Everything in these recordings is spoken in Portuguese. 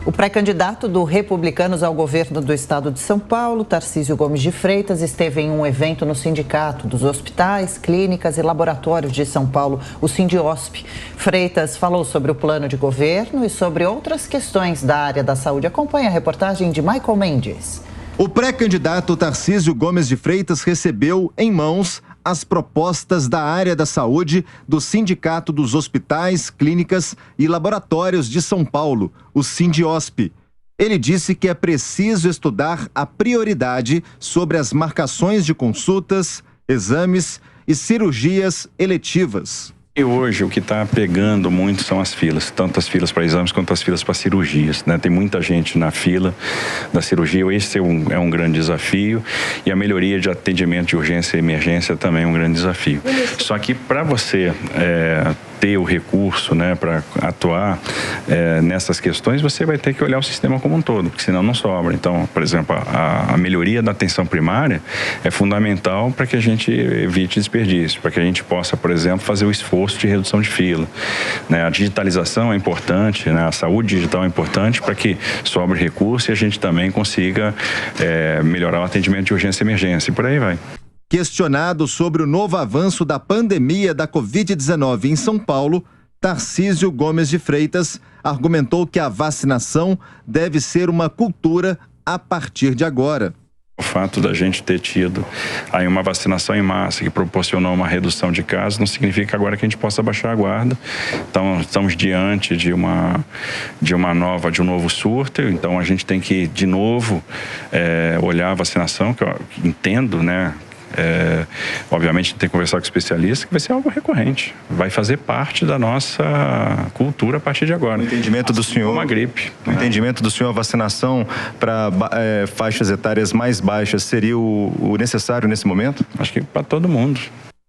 O pré-candidato do Republicanos ao governo do estado de São Paulo, Tarcísio Gomes de Freitas, esteve em um evento no Sindicato dos Hospitais, Clínicas e Laboratórios de São Paulo, o Sindiosp. Freitas falou sobre o plano de governo e sobre outras questões da área da saúde. Acompanhe a reportagem de Michael Mendes. O pré-candidato Tarcísio Gomes de Freitas recebeu em mãos as propostas da área da saúde do Sindicato dos Hospitais, Clínicas e Laboratórios de São Paulo, o Sindiosp. Ele disse que é preciso estudar a prioridade sobre as marcações de consultas, exames e cirurgias eletivas. E hoje o que está pegando muito são as filas, tanto as filas para exames quanto as filas para cirurgias, né? Tem muita gente na fila da cirurgia, esse é um grande desafio, e a melhoria de atendimento de urgência e emergência também é um grande desafio. Só que para você ter o recurso, né, para atuar nessas questões, você vai ter que olhar o sistema como um todo, porque senão não sobra. Então, por exemplo, a melhoria da atenção primária é fundamental para que a gente evite desperdício, para que a gente possa, por exemplo, fazer o esforço de redução de fila, né? A digitalização é importante, né? A saúde digital é importante para que sobre recurso e a gente também consiga melhorar o atendimento de urgência e emergência, e por aí vai. Questionado sobre o novo avanço da pandemia da Covid-19 em São Paulo, Tarcísio Gomes de Freitas argumentou que a vacinação deve ser uma cultura a partir de agora. O fato da gente ter tido aí uma vacinação em massa que proporcionou uma redução de casos não significa agora que a gente possa baixar a guarda. Então, estamos diante de um novo surto. Então, a gente tem que, de novo, olhar a vacinação, que eu entendo, né? Obviamente tem que conversar com o especialista, que vai ser algo recorrente, vai fazer parte da nossa cultura a partir de agora. No entendimento do senhor, uma gripe. No entendimento do senhor, a vacinação para faixas etárias mais baixas seria o necessário nesse momento? Acho que para todo mundo.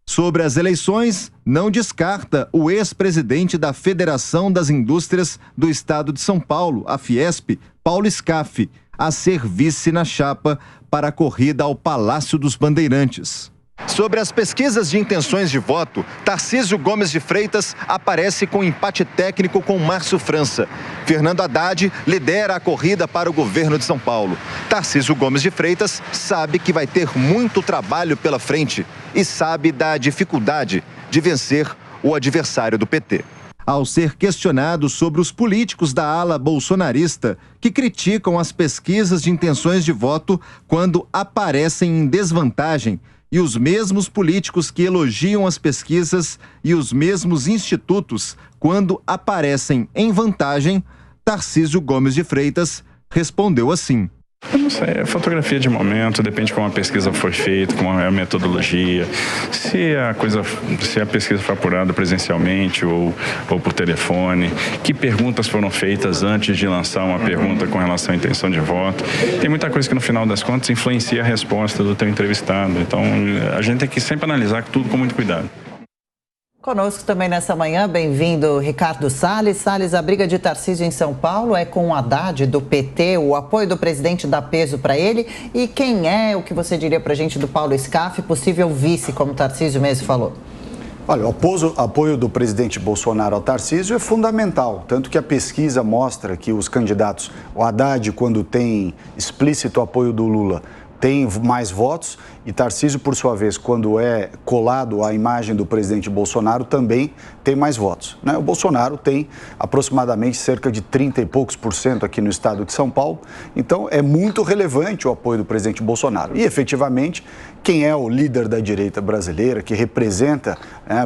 Sobre as eleições, não descarta o ex-presidente da Federação das Indústrias do Estado de São Paulo, a Fiesp, Paulo Scaff, a ser vice na chapa para a corrida ao Palácio dos Bandeirantes. Sobre as pesquisas de intenções de voto, Tarcísio Gomes de Freitas aparece com empate técnico com Márcio França. Fernando Haddad lidera a corrida para o governo de São Paulo. Tarcísio Gomes de Freitas sabe que vai ter muito trabalho pela frente e sabe da dificuldade de vencer o adversário do PT. Ao ser questionado sobre os políticos da ala bolsonarista que criticam as pesquisas de intenções de voto quando aparecem em desvantagem, e os mesmos políticos que elogiam as pesquisas e os mesmos institutos quando aparecem em vantagem, Tarcísio Gomes de Freitas respondeu assim: Não sei, é fotografia de momento, depende de como a pesquisa foi feita, como é a metodologia, se a pesquisa foi apurada presencialmente ou por telefone, que perguntas foram feitas antes de lançar uma pergunta com relação à intenção de voto. Tem muita coisa que no final das contas influencia a resposta do teu entrevistado, então a gente tem que sempre analisar tudo com muito cuidado. Conosco também nessa manhã, bem-vindo Ricardo Salles. Salles, a briga de Tarcísio em São Paulo é com o Haddad do PT, o apoio do presidente dá peso para ele. E quem é, o que você diria para a gente do Paulo Scaff, possível vice, como Tarcísio mesmo falou? Olha, o apoio do presidente Bolsonaro ao Tarcísio é fundamental, tanto que a pesquisa mostra que os candidatos, o Haddad, quando tem explícito apoio do Lula, tem mais votos, e Tarcísio, por sua vez, quando é colado à imagem do presidente Bolsonaro, também tem mais votos, né? O Bolsonaro tem aproximadamente cerca de 30 e poucos % aqui no estado de São Paulo, então é muito relevante o apoio do presidente Bolsonaro. E, efetivamente, quem é o líder da direita brasileira, que representa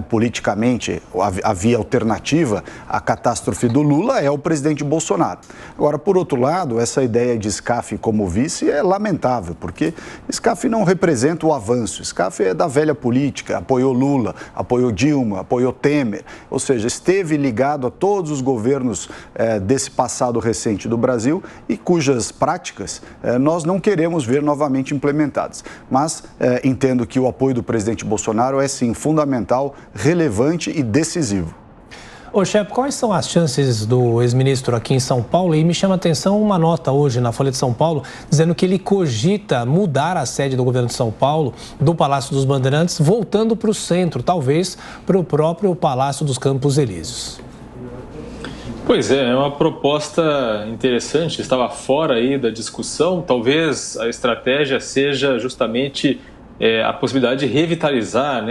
politicamente a via alternativa à catástrofe do Lula, é o presidente Bolsonaro. Agora, por outro lado, essa ideia de Scaff como vice é lamentável, porque Scaff não representa o avanço. Scaff é da velha política, apoiou Lula, apoiou Dilma, apoiou Temer, ou seja, esteve ligado a todos os governos desse passado recente do Brasil e cujas práticas nós não queremos ver novamente implementadas. Mas entendo que o apoio do presidente Bolsonaro é sim fundamental, relevante e decisivo. Ô, chefe, quais são as chances do ex-ministro aqui em São Paulo? E me chama a atenção uma nota hoje na Folha de São Paulo, dizendo que ele cogita mudar a sede do governo de São Paulo, do Palácio dos Bandeirantes, voltando para o centro, talvez para o próprio Palácio dos Campos Elíseos. Pois é uma proposta interessante, estava fora aí da discussão. Talvez a estratégia seja justamente a possibilidade de revitalizar,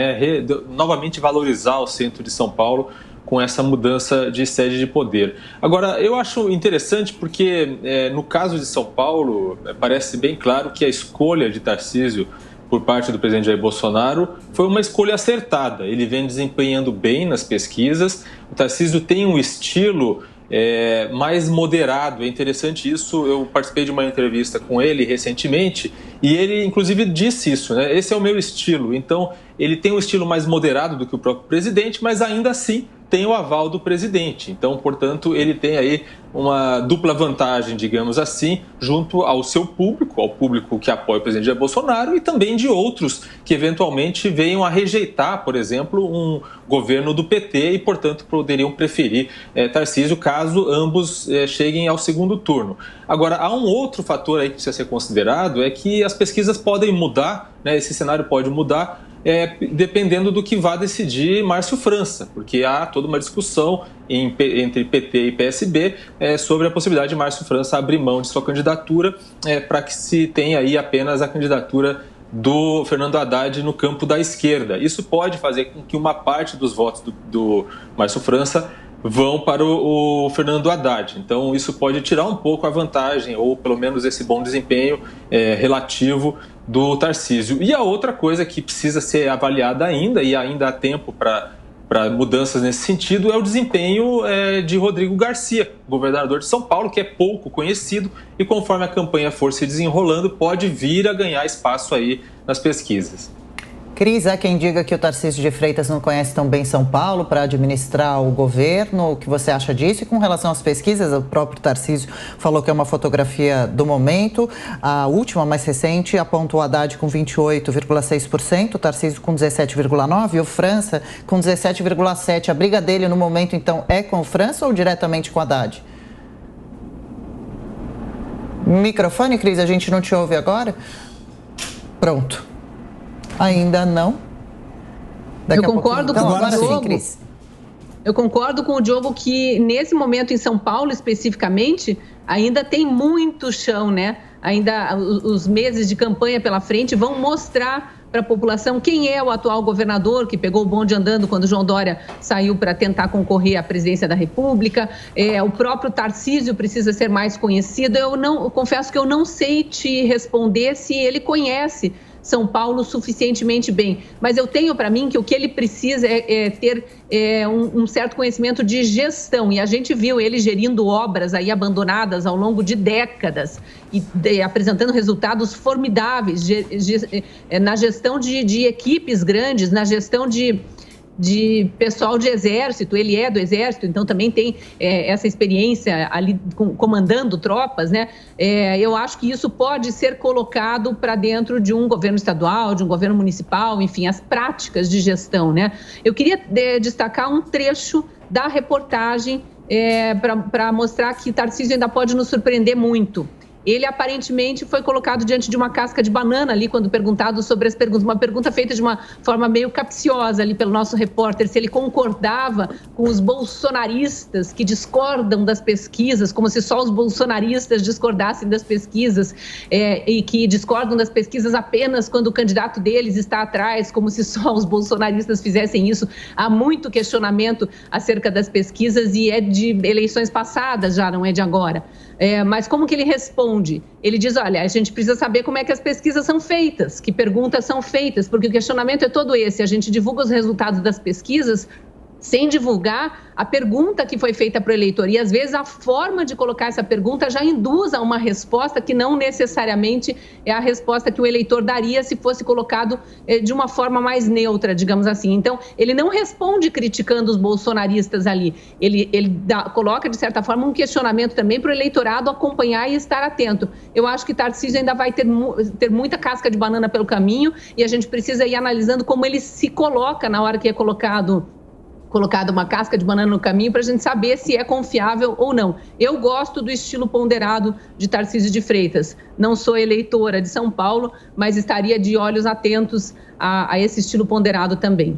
novamente valorizar o centro de São Paulo com essa mudança de sede de poder. Agora, eu acho interessante porque no caso de São Paulo, parece bem claro que a escolha de Tarcísio por parte do presidente Jair Bolsonaro foi uma escolha acertada. Ele vem desempenhando bem nas pesquisas. O Tarcísio tem um estilo mais moderado. É interessante isso. Eu participei de uma entrevista com ele recentemente e ele, inclusive, disse isso, né? Esse é o meu estilo. Então, ele tem um estilo mais moderado do que o próprio presidente, mas ainda assim tem o aval do presidente. Então, portanto, ele tem aí uma dupla vantagem, digamos assim, junto ao seu público, ao público que apoia o presidente Jair Bolsonaro e também de outros que eventualmente venham a rejeitar, por exemplo, um governo do PT e, portanto, poderiam preferir Tarcísio caso ambos cheguem ao segundo turno. Agora, há um outro fator aí que precisa ser considerado, é que as pesquisas podem mudar, né? Esse cenário pode mudar dependendo do que vá decidir Márcio França, porque há toda uma discussão entre PT e PSB sobre a possibilidade de Márcio França abrir mão de sua candidatura para que se tenha aí apenas a candidatura do Fernando Haddad no campo da esquerda. Isso pode fazer com que uma parte dos votos do Márcio França vão para o Fernando Haddad. Então, isso pode tirar um pouco a vantagem, ou pelo menos esse bom desempenho relativo do Tarcísio. E a outra coisa que precisa ser avaliada ainda, e ainda há tempo para mudanças nesse sentido, é o desempenho de Rodrigo Garcia, governador de São Paulo, que é pouco conhecido e, conforme a campanha for se desenrolando, pode vir a ganhar espaço aí nas pesquisas. Cris, há quem diga que o Tarcísio de Freitas não conhece tão bem São Paulo para administrar o governo. O que você acha disso? E com relação às pesquisas, o próprio Tarcísio falou que é uma fotografia do momento. A última, mais recente, aponta o Haddad com 28,6%, o Tarcísio com 17,9% e o França com 17,7%. A briga dele no momento, então, é com o França ou diretamente com o Haddad? Microfone, Cris, a gente não te ouve agora? Pronto. Ainda não. Eu concordo com agora o Diogo. Sim, Cris. Eu concordo com o Diogo que, nesse momento, em São Paulo, especificamente, ainda tem muito chão, né? Ainda os meses de campanha pela frente vão mostrar para a população quem é o atual governador que pegou o bonde andando quando João Dória saiu para tentar concorrer à presidência da República. O próprio Tarcísio precisa ser mais conhecido. Eu confesso que eu não sei te responder se ele conhece São Paulo suficientemente bem, mas eu tenho para mim que o que ele precisa é ter um certo conhecimento de gestão, e a gente viu ele gerindo obras aí abandonadas ao longo de décadas e apresentando resultados formidáveis na gestão de equipes grandes, na gestão de pessoal de exército. Ele é do exército, então também tem essa experiência ali comandando tropas, né? Eu acho que isso pode ser colocado para dentro de um governo estadual, de um governo municipal, enfim, as práticas de gestão, né? Eu queria destacar um trecho da reportagem para mostrar que Tarcísio ainda pode nos surpreender muito. Ele aparentemente foi colocado diante de uma casca de banana ali quando perguntado sobre as perguntas. Uma pergunta feita de uma forma meio capciosa ali pelo nosso repórter, se ele concordava com os bolsonaristas que discordam das pesquisas, como se só os bolsonaristas discordassem das pesquisas e que discordam das pesquisas apenas quando o candidato deles está atrás, como se só os bolsonaristas fizessem isso. Há muito questionamento acerca das pesquisas e é de eleições passadas já, não é de agora. Mas como que ele responde? Ele diz, olha, a gente precisa saber como é que as pesquisas são feitas, que perguntas são feitas, porque o questionamento é todo esse. A gente divulga os resultados das pesquisas sem divulgar a pergunta que foi feita para o eleitor. E, às vezes, a forma de colocar essa pergunta já induz a uma resposta que não necessariamente é a resposta que o eleitor daria se fosse colocado de uma forma mais neutra, digamos assim. Então, ele não responde criticando os bolsonaristas ali. Ele coloca, de certa forma, um questionamento também para o eleitorado acompanhar e estar atento. Eu acho que Tarcísio ainda vai ter muita casca de banana pelo caminho e a gente precisa ir analisando como ele se coloca na hora que é colocado uma casca de banana no caminho para a gente saber se é confiável ou não. Eu gosto do estilo ponderado de Tarcísio de Freitas. Não sou eleitora de São Paulo, mas estaria de olhos atentos a esse estilo ponderado também.